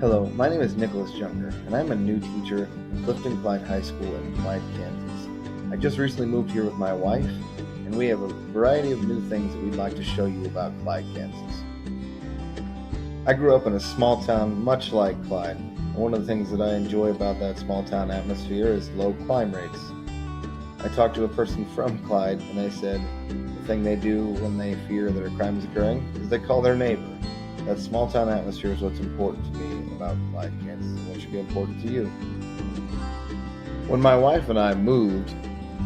Hello, my name is Nicholas Junker, and I'm a new teacher at Clifton Clyde High School in Clyde, Kansas. I just recently moved here with my wife, and we have a variety of new things that we'd like to show you about Clyde, Kansas. I grew up in a small town much like Clyde, and one of the things that I enjoy about that small town atmosphere is low crime rates. I talked to a person from Clyde, and they said the thing they do when they fear that a crime is occurring is they call their neighbor. That small town atmosphere is what's important to me about Clyde, Kansas, and what should be important to you. When my wife and I moved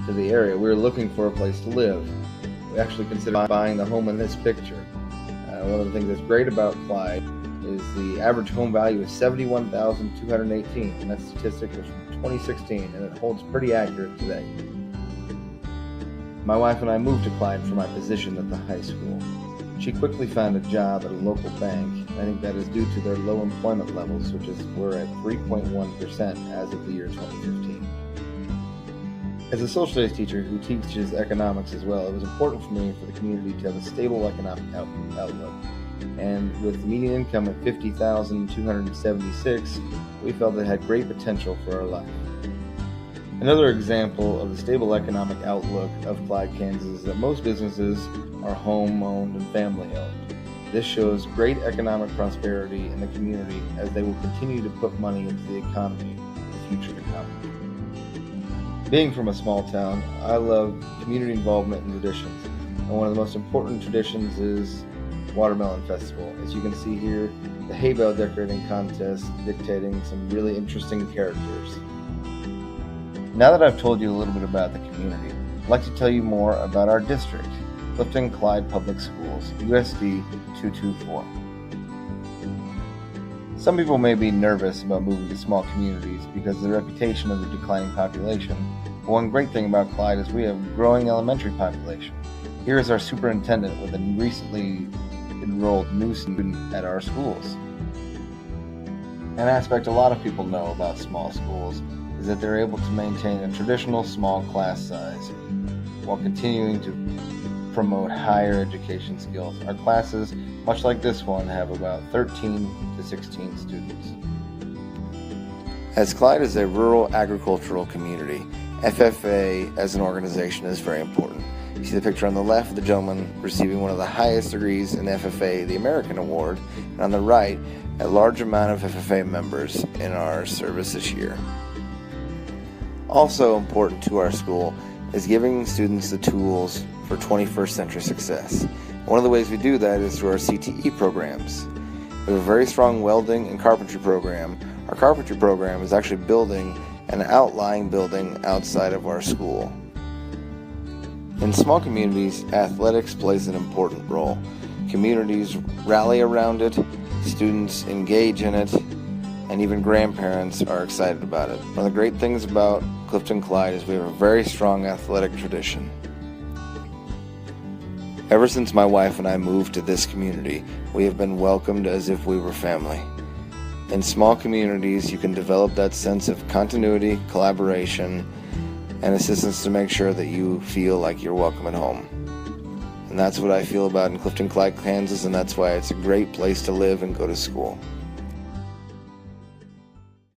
to the area, we were looking for a place to live. We actually considered buying the home in this picture. One of the things that's great about Clyde is the average home value is $71,218, and that statistic was from 2016, and it holds pretty accurate today. My wife and I moved to Clyde for my position at the high school. She quickly found a job at a local bank. I think that is due to their low employment levels, which we're at 3.1% as of the year 2015. As a social studies teacher who teaches economics as well, it was important for me for the community to have a stable economic outlook. And with the median income at $50,276, we felt it had great potential for our life. Another example of the stable economic outlook of Clyde, Kansas is that most businesses are home-owned and family-owned. This shows great economic prosperity in the community as they will continue to put money into the economy in the future to come. Being from a small town, I love community involvement and traditions. And one of the most important traditions is Watermelon Festival. As you can see here, the hay bale decorating contest dictating some really interesting characters. Now that I've told you a little bit about the community, I'd like to tell you more about our district, Clifton Clyde Public Schools, USD 224. Some people may be nervous about moving to small communities because of the reputation of the declining population, but one great thing about Clyde is we have a growing elementary population. Here is our superintendent with a recently enrolled new student at our schools. An aspect a lot of people know about small schools is that they're able to maintain a traditional small class size while continuing to promote higher education skills. Our classes, much like this one, have about 13 to 16 students. As Clyde is a rural agricultural community, FFA as an organization is very important. You see the picture on the left of the gentleman receiving one of the highest degrees in FFA, the American Award, and on the right, a large amount of FFA members in our service this year. Also important to our school is giving students the tools for 21st century success. One of the ways we do that is through our CTE programs. We have a very strong welding and carpentry program. Our carpentry program is actually building an outlying building outside of our school. In small communities, athletics plays an important role. Communities rally around it, students engage in it, and even grandparents are excited about it. One of the great things about Clifton Clyde is we have a very strong athletic tradition. Ever since my wife and I moved to this community, we have been welcomed as if we were family. In small communities, you can develop that sense of continuity, collaboration, and assistance to make sure that you feel like you're welcome at home. And that's what I feel about in Clifton Clyde, Kansas, and that's why it's a great place to live and go to school.